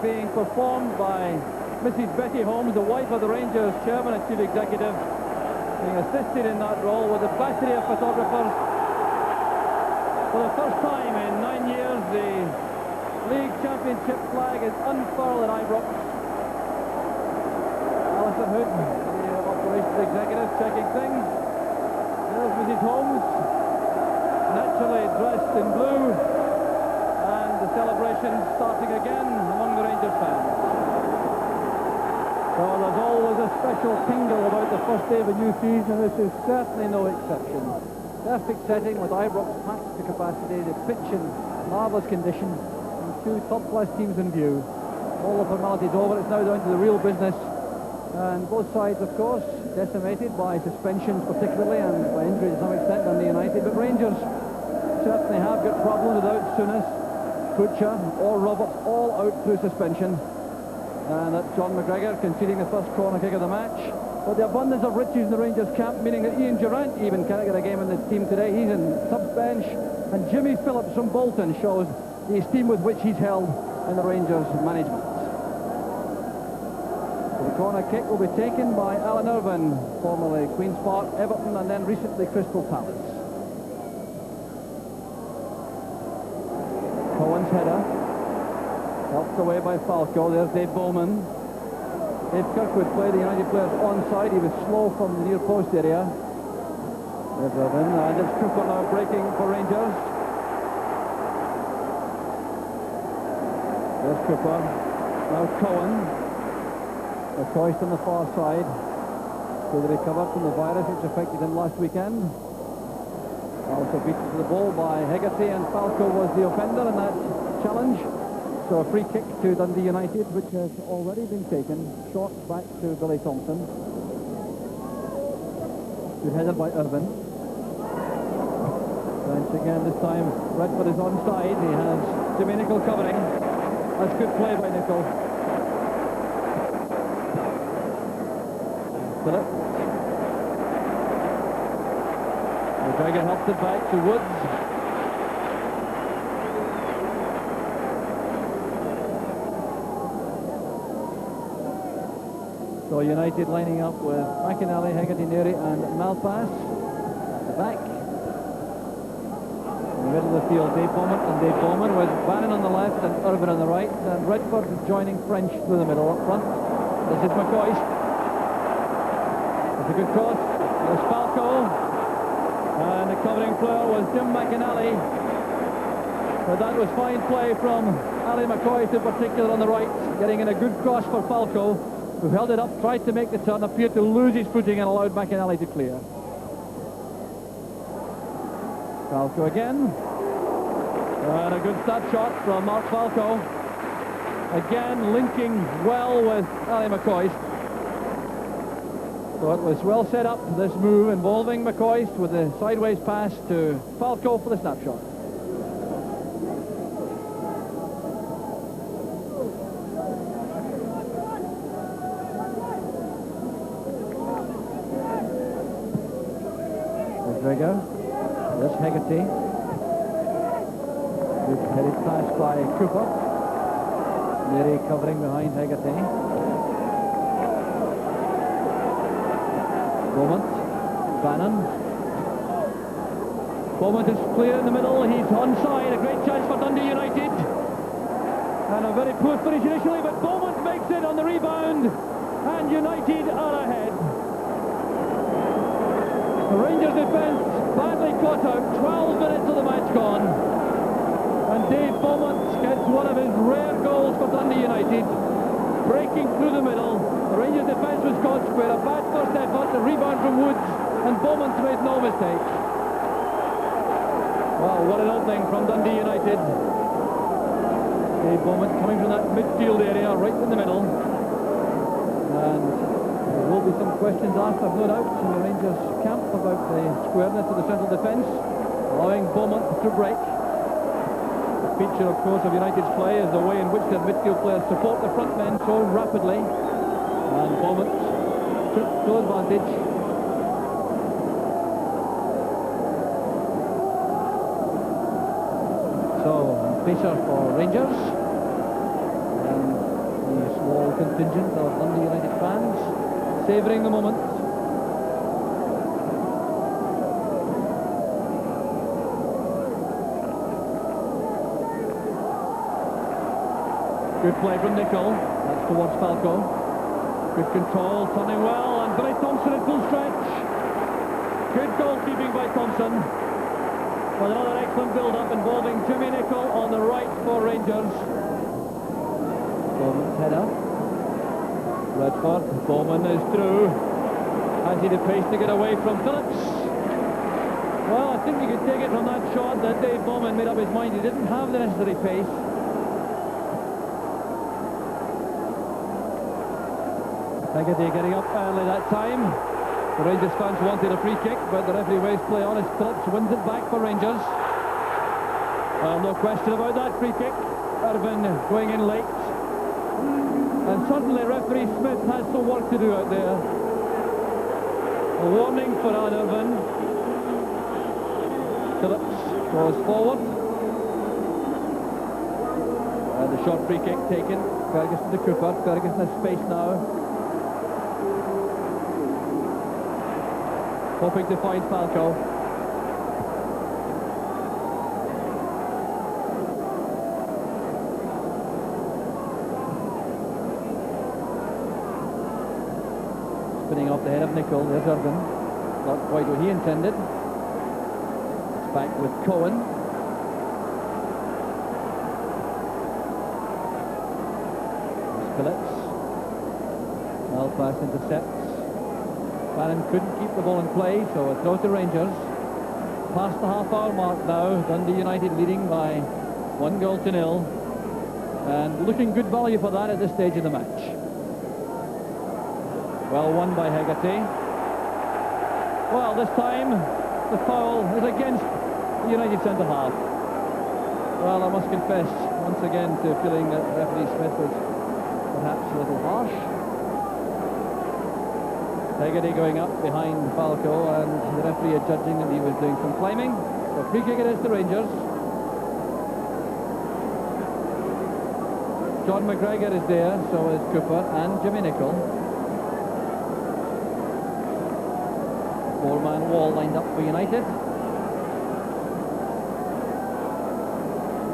being performed by Mrs. Betty Holmes, the wife of the Rangers chairman and chief executive, being assisted in that role with a battery of photographers. For the first time in 9 years, the league championship flag is unfurled at Ibrox. Alison Hood, the operations executive, checking things. There's Mrs. Holmes, naturally dressed in blue, and the celebration starting again among the Rangers fans. So there's always a special tingle about the first day of a new season. This is certainly no exception. Perfect setting with Ibrox packed to capacity, the pitch in marvellous condition, and two top-class teams in view. All the formalities over, it's now down to the real business. And both sides, of course, decimated by suspensions particularly, and by injury to some extent on the United. But Rangers certainly have got problems without Souness, Butcher or Roberts, all out through suspension. And that's John McGregor conceding the first corner kick of the match. But the abundance of riches in the Rangers camp, meaning that Ian Durrant even can't get a game in the team today. He's in sub-bench. And Jimmy Phillips from Bolton shows the esteem with which he's held in the Rangers management. The corner kick will be taken by Alan Irvine, formerly Queen's Park, Everton, and then recently Crystal Palace. Cohen's header, helped away by Falco. There's Dave Bowman. Dave Kirkwood played the United players onside. He was slow from the near post area. There's Irvine, and it's Cooper now breaking for Rangers. There's Cooper. Now Cohen. A choice on the far side to recover from the virus which affected him last weekend. Also beaten to the ball by Hegarty, and Falco was the offender in that challenge. So a free kick to Dundee United, which has already been taken. Short back to Billy Thompson. Good header by Irvine. Once again, this time Redford is onside. He has Jimmy Nicholl covering. That's good play by Nicholl. Philip. McGregor helps it back to Woods. So United lining up with McInally, Hegarty, Neary and Malpass at the back. In the middle of the field, Dave Bowman with Bannon on the left and Irvine on the right, and Redford joining French through the middle up front. This is McCoist. It's a good cross. There's Falco. And the covering player was Jim McInally. But that was fine play from Ali McCoist in particular on the right, getting in a good cross for Falco, who held it up, tried to make the turn, appeared to lose his footing and allowed McInally to clear. Falco again. And a good start shot from Mark Falco. Again linking well with Ali McCoist. So it was well set up, this move involving McCoist with a sideways pass to Falco for the snapshot. McGregor, there's Hegarty. Good headed pass by Cooper. Neary covering behind Hegarty. Beaumont, Bannon. Beaumont is clear in the middle, he's onside, a great chance for Dundee United. And a very poor finish initially, but Beaumont makes it on the rebound, and United are ahead. The Rangers defence badly caught out, 12 minutes of the match gone. And Dave Beaumont gets one of his rare goals for Dundee United. Breaking through the middle, the Rangers defence was caught square, a bad first effort, a rebound from Woods, and Beaumont made no mistake. Well, what an opening from Dundee United. Dave Beaumont coming from that midfield area, right in the middle. And there will be some questions asked, I've no doubt, in the Rangers camp about the squareness of the central defence, allowing Beaumont to break. Feature, of course, of United's play is the way in which their midfield players support the front men so rapidly. And Beaumont took full advantage. So, Fisher for Rangers. And The small contingent of Dundee United fans savouring the moment. Good play from Nicol. That's towards Falco. Good control, turning well, and Billy Thompson at full stretch. Good goalkeeping by Thompson. With another excellent build-up involving Jimmy Nicol on the right for Rangers. Bowman's header. Redford. Bowman is through. Has he the pace to get away from Phillips? Well, I think you could take it from that shot that Dave Bowman made up his mind he didn't have the necessary pace. Haggerty getting up early that time. The Rangers fans wanted a free kick, but the referee waves play on as Phillips wins it back for Rangers. Well, no question about that free kick. Irvin going in late. And suddenly referee Smith has some work to do out there. A warning for Alan Irvin. Phillips goes forward. And the short free kick taken. Ferguson to Cooper. Ferguson has space now. Hoping to find Falco. Spinning off the head of Nicol. There's Irvin. Not quite what he intended. It's back with Cohen. There's Phillips. Well pass intercepts. Bannon couldn't keep the ball in play, so a throw to Rangers. Past the half-hour mark now. Dundee United leading by 1-0. And looking good value for that at this stage of the match. Well won by Haggerty. Well, this time the foul is against the United centre-half. Well, I must confess once again to feeling that referee Smith was perhaps a little harsh. Haggerty going up behind Falco, and the referee judging that he was doing some climbing. So free kick it is to Rangers. John McGregor is there, so is Cooper and Jimmy Nicol. Four-man wall lined up for United.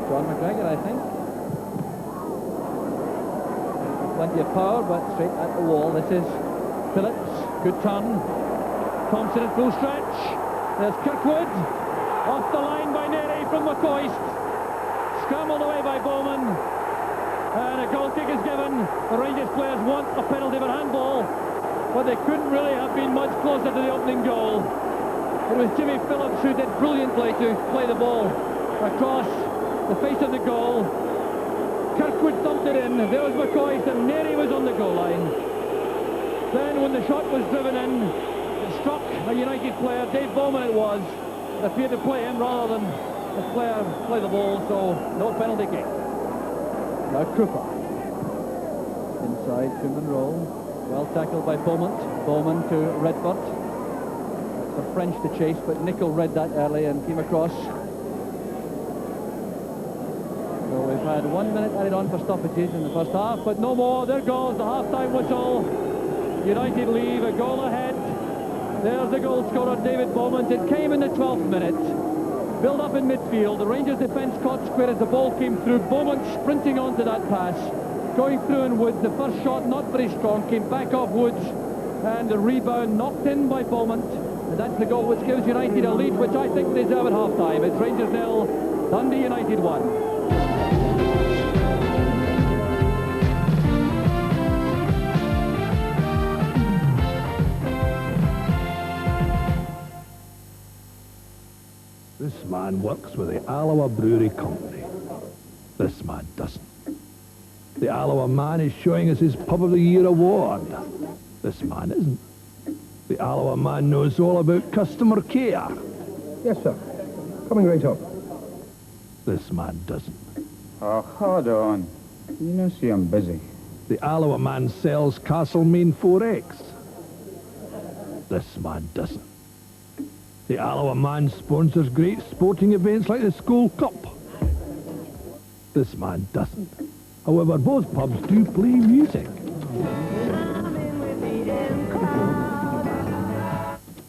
John McGregor, I think. Plenty of power, but straight at the wall. This is Phillips. Good turn. Thompson at full stretch. There's Kirkwood. Off the line by Neri from McCoist. Scrambled away by Bowman. And a goal kick is given. The Rangers players want a penalty for handball, but they couldn't really have been much closer to the opening goal. It was Jimmy Phillips who did brilliantly to play the ball across the face of the goal. Kirkwood thumped it in. There was McCoist, and Neri was on the goal line. Then when the shot was driven in, it struck a United player. Dave Bowman it was. It appeared to play him rather than the player play the ball, so no penalty kick. Now Cooper. Inside to Monroe. Well tackled by Beaumont. Bowman to Redford. That's for French to chase, but Nicol read that early and came across. So we've had 1 minute added on for stoppages in the first half, but no more. There goes the half-time whistle. United leave a goal ahead. There's the goal scorer, David Beaumont. It came in the 12th minute. Build up in midfield. The Rangers defence caught square as the ball came through. Beaumont sprinting onto that pass. Going through in Woods. The first shot not very strong. Came back off Woods. And the rebound knocked in by Beaumont. And that's the goal which gives United a lead, which I think they deserve at half-time. It's Rangers 0, Dundee United 1. This man works with the Alloa Brewery Company. This man doesn't. The Alloa man is showing us his Pub of the Year award. This man isn't. The Alloa man knows all about customer care. Yes, sir. Coming right up. This man doesn't. Oh, hold on. You know, see, I'm busy. The Alloa man sells Castlemaine 4X. This man doesn't. The Alloa man sponsors great sporting events like the School Cup. This man doesn't. However, both pubs do play music.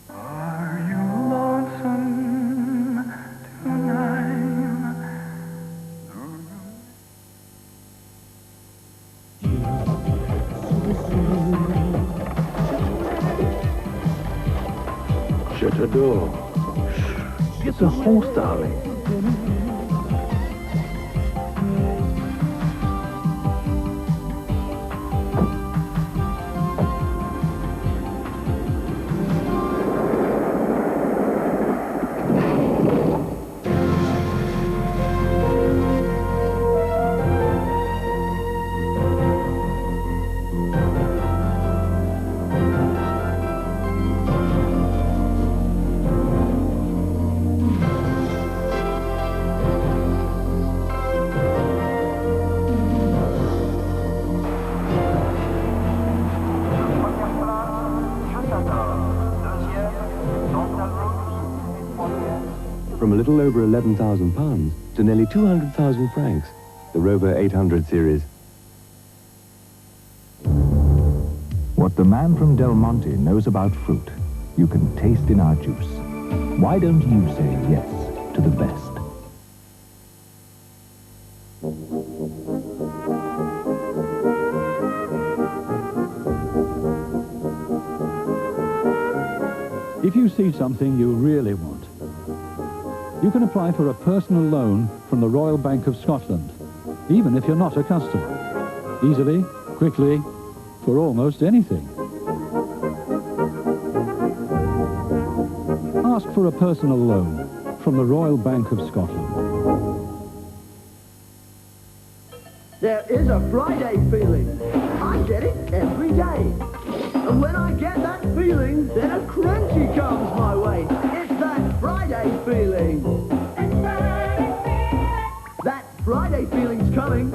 Are you lonesome tonight? Shut the door. Shh. It's a horse, darling. From a little over £11,000 to nearly 200,000 francs, the Rover 800 series. What the man from Del Monte knows about fruit, you can taste in our juice. Why don't you say yes to the best? If you see something you really want, you can apply for a personal loan from the Royal Bank of Scotland, even if you're not a customer. Easily, quickly, for almost anything. Ask for a personal loan from the Royal Bank of Scotland. There is a Friday feeling. I get it every day. And when I get that feeling, then a crunchy comes my way. It's that Friday feeling. That Friday feeling's coming.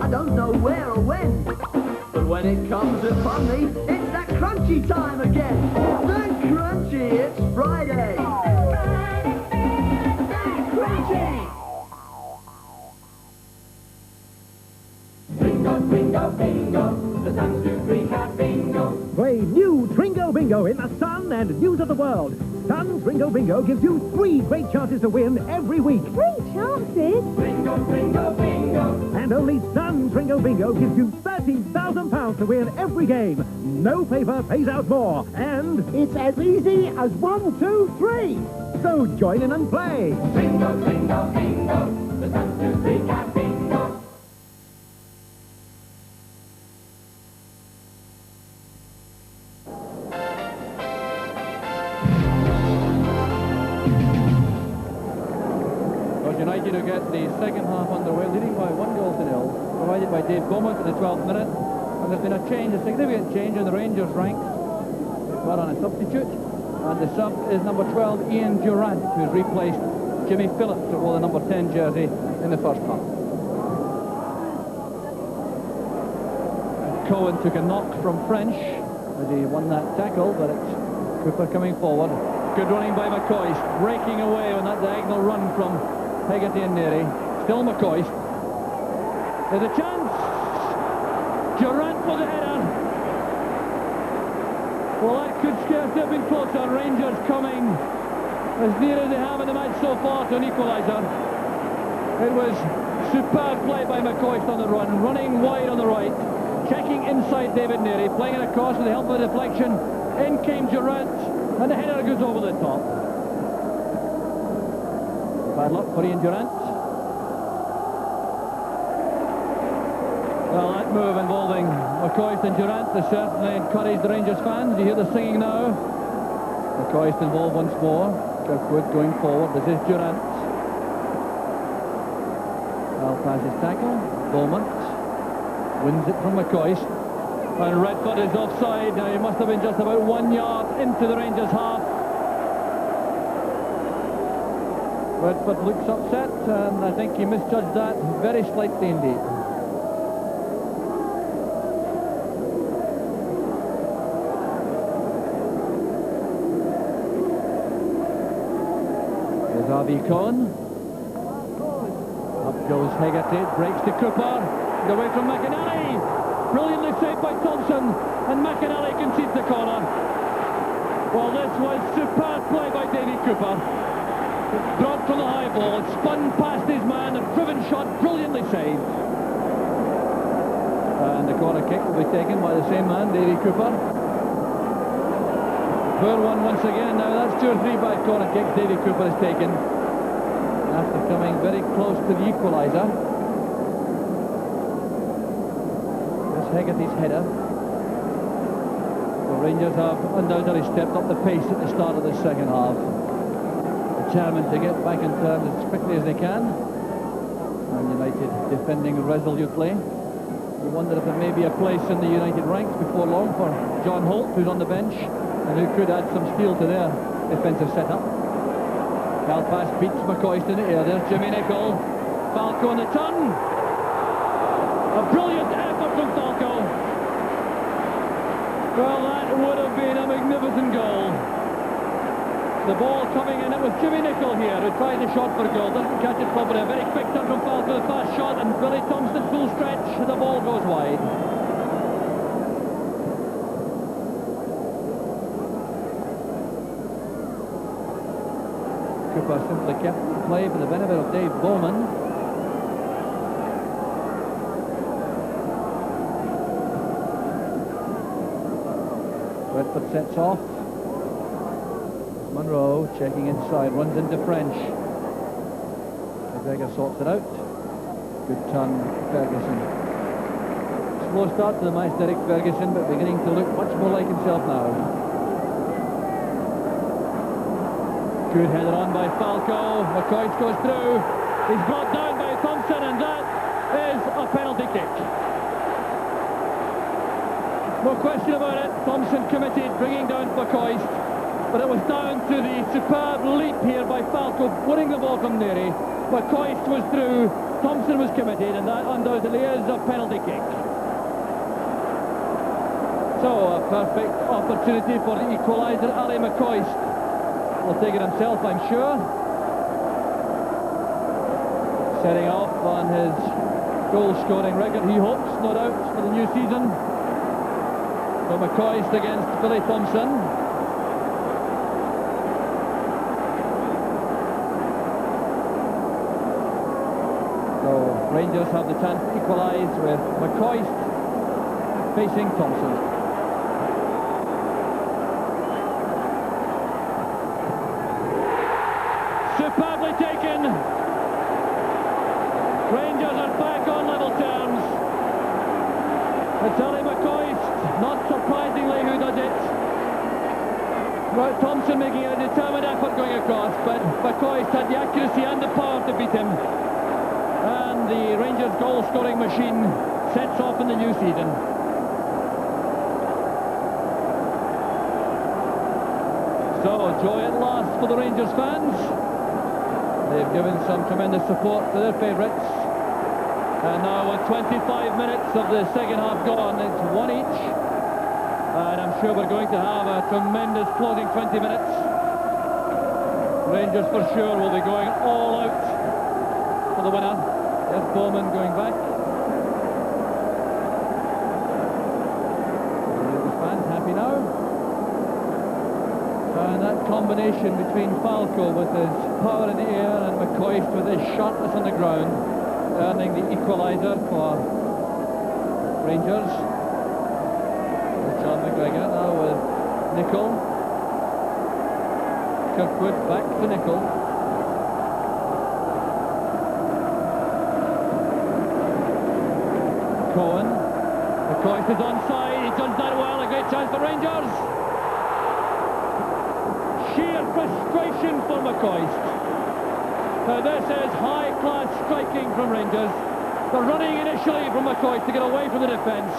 I don't know where or when. But when it comes upon me, it's that crunchy time again. That crunchy, it's Friday. That crunchy. Bingo, bingo, bingo, the Sun's do three-card bingo. Play new Tringo Bingo in the Sun and News of the World. Sun Tringo Bingo gives you 3 great chances to win every week. 3 chances? Bingo, bingo, bingo. And only Sun Tringo Bingo gives you £30,000 to win every game. No paper pays out more. And it's as easy as 1, 2, 3. So join in and play. Bingo, bingo, bingo, the Sun's do three-card bingo. United to get the second half underway, leading by 1-0, provided by Dave Beaumont in the 12th minute. And there's been a change, a significant change in the Rangers' ranks. Got on a substitute, and the sub is number 12, Ian Durant, who's replaced Jimmy Phillips, who wore the number 10 jersey in the first half. Cohen took a knock from French as he won that tackle, but it's Cooper coming forward. Good running by McCoist, breaking away on that diagonal run from Hegarty and Neary. Still McCoist. There's a chance. Durant for the header. Well, that could scarcely have been closer. Rangers coming as near as they have in the match so far to an equaliser. It was superb play by McCoist on the run, running wide on the right, checking inside David Neary, playing it across with the help of the deflection. In came Durant, and the header goes over the top. Bad luck for Ian Durant. Well, that move involving McCoist and Durant has certainly encouraged the Rangers fans. You hear the singing now. McCoist involved once more. Kirkwood going forward. This is Durant. Well, passes tackle. Beaumont wins it from McCoist. And Redford is offside. Now, he must have been just about 1 yard into the Rangers' half. Redford looks upset, and I think he misjudged that very slightly indeed. There's R.V. Cohen. Up goes Hegarty, breaks to Cooper. Away from McAnally. Brilliantly saved by Thompson. And McAnally concedes the corner. Well, this was superb play by Davy Cooper. Brought from the high ball, spun past his man, a driven shot, brilliantly saved. And the corner kick will be taken by the same man, Davy Cooper. Poor one once again. Now that's 2 or 3 bad corner kicks Davy Cooper has taken after coming very close to the equaliser. This Hegarty's header. The Rangers have undoubtedly stepped up the pace at the start of the second half. Determined to get back in terms as quickly as they can. And United defending resolutely. You wonder if there may be a place in the United ranks before long for John Holt, who's on the bench, and who could add some steel to their defensive setup. Calpas beats McCoist in the air. There's Jimmy Nicholl. Falco on the turn. A brilliant effort from Falco. Well, that would have been a magnificent goal. The ball coming in, it was Jimmy Nicholl here who tried the shot for goal, doesn't catch it properly. A very quick turn from Falco, the fast shot, and Billy Thompson full stretch, the ball goes wide. Cooper simply kept the play for the benefit of Dave Bowman. Redford sets off. Monroe checking inside, runs into French. McGregor sorts it out. Good turn, Ferguson. Slow start to the match, Derek Ferguson, but beginning to look much more like himself now. Good header on by Falco. McCoy goes through. He's brought down by Thompson, and that is a penalty kick. No question about it. Thompson committed, bringing down McCoy. But it was down to the superb leap here by Falco, winning the ball from Neary. McCoy was through, Thompson was committed, and that undoubtedly is a penalty kick. So, a perfect opportunity for the equaliser, Ali McCoy. Will take it himself, I'm sure. Setting off on his goal-scoring record, he hopes, no doubt, for the new season. So McCoy against Billy Thompson. Rangers have the chance to equalise with McCoy facing Thompson. Superbly taken. Rangers are back on level terms. It's Ali McCoy, not surprisingly, who does it. Right, Thompson making a determined effort going across, but McCoy had the accuracy and the power to beat him. And the Rangers goal-scoring machine sets off in the new season. So, joy at last for the Rangers fans. They've given some tremendous support to their favourites. And now with 25 minutes of the second half gone, it's 1 each. And I'm sure we're going to have a tremendous closing 20 minutes. Rangers for sure will be going all out for the winner. There's Bowman going back. The fans happy now. And that combination between Falco with his power in the air and McCoy with his sharpness on the ground, earning the equaliser for Rangers. There's John McGregor now with Nicholl. Kirkwood back to Nicholl. Cohen. McCoy is onside. He does that well. A great chance for Rangers. Sheer frustration for McCoy. Now this is high-class striking from Rangers. The running initially from McCoy to get away from the defence.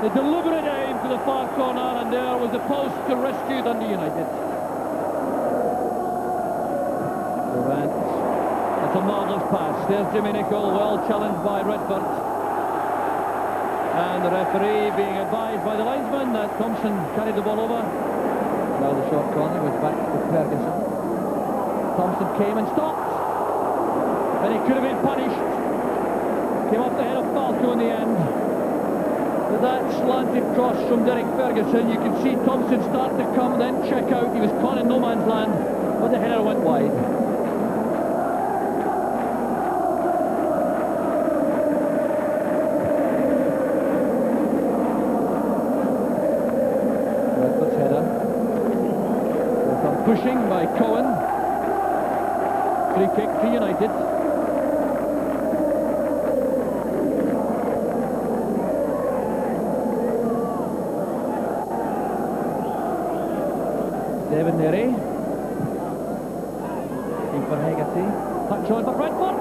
The deliberate aim to the far corner, and there was the post to rescue Dundee United. Durant. That's a marvellous pass. There's Jimmy Nicholl, well challenged by Redford. And the referee being advised by the linesman that Thompson carried the ball over. Now the short corner goes back to Ferguson. Thompson came and stopped. And he could have been punished. Came off the head of Falco. Falco in the end. With that slanted cross from Derek Ferguson, you can see Thompson start to come, then check out. He was caught in no man's land, but the header went wide. Redford's header. Some pushing by Cohen. Free kick to United. David Neary. Looking for Hegarty. Touch on for Redford.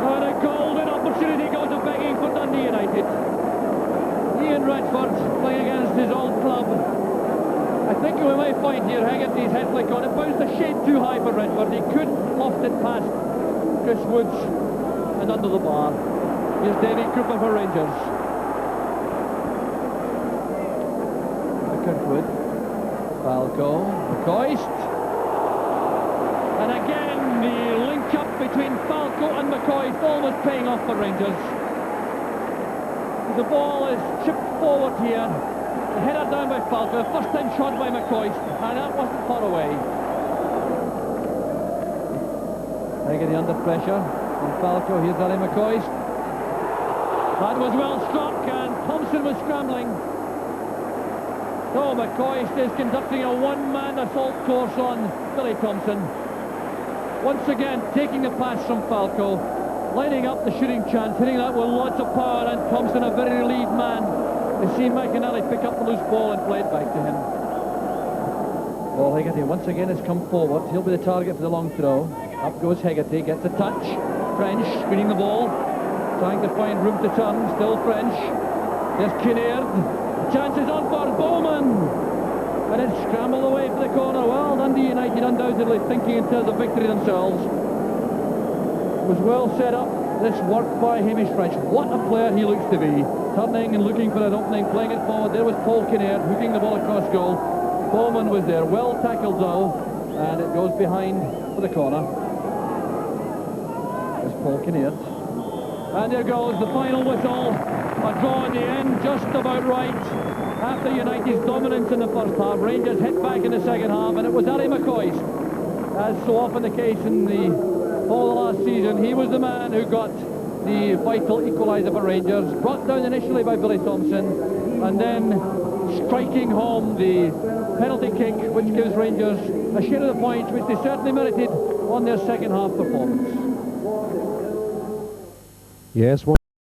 And a golden opportunity goes a begging for Dundee United. Ian Redford playing against his old club. I think we may find here Hegarty's head flick on. It bounced a shade too high for Redford. He couldn't loft it past Chris Woods and under the bar. Here's Davy Cooper for Rangers. Kirkwood. Falco, McCoist. And again, the link-up between Falco and McCoist almost paying off for Rangers. The ball is chipped forward here. The header down by Falco, first time shot by McCoist, and that wasn't far away. Hegarty under pressure from Falco. Here's Ali McCoist. That was well struck, and Thompson was scrambling. So McCoist is conducting a one-man assault course on Billy Thompson. Once again, taking the pass from Falco, lining up the shooting chance, hitting that with lots of power, and Thompson, a very relieved man, to see McAnally pick up the loose ball and play it back to him. Well, Hegarty once again has come forward. He'll be the target for the long throw. Up goes Hegarty, gets a touch. French screening the ball, trying to find room to turn. Still French. There's Kinnaird. Chances on for Bowman, and it's scrambled away for the corner. Well, Dundee United undoubtedly thinking in terms of victory themselves. It was well set up, this work by Hamish French. What a player he looks to be, turning and looking for an opening, playing it forward. There was Paul Kinnaird hooking the ball across goal. Bowman was there, well tackled though, and it goes behind for the corner. There's Paul Kinnaird, and there goes the final whistle. A draw in the end, just about right. After United's dominance in the first half, Rangers hit back in the second half, and it was Ali McCoist, as so often the case in the whole of last season. He was the man who got the vital equaliser for Rangers, brought down initially by Billy Thompson, and then striking home the penalty kick, which gives Rangers a share of the points, which they certainly merited on their second half performance. Yes.